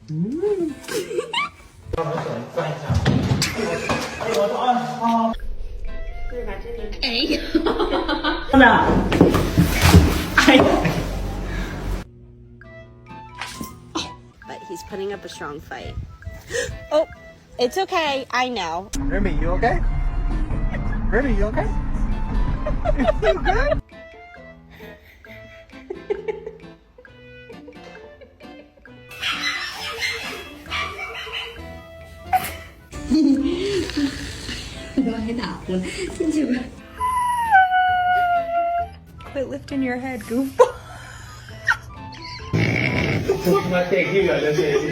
But he's putting up a strong fight. Oh, it's okay. I know. Remy, you okay? Remy, you okay? You good? Quit lifting your head, goofball. มาเตะที่เหลือจะเตะที่